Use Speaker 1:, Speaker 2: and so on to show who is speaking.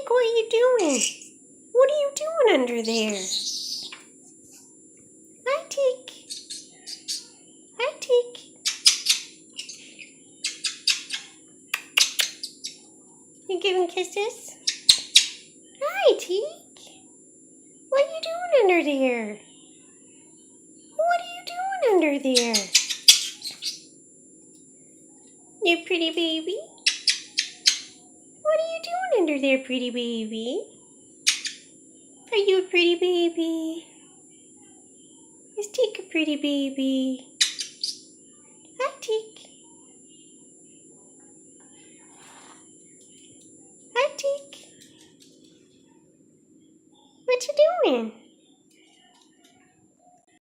Speaker 1: Teak, what are you doing? What are you doing under there? Hi, Teak. Hi, Teak. You giving kisses? Hi, Teak. What are you doing under there? What are you doing under there? You pretty baby? What are you doing under there, pretty baby? Are you a pretty baby? Is Teak a pretty baby?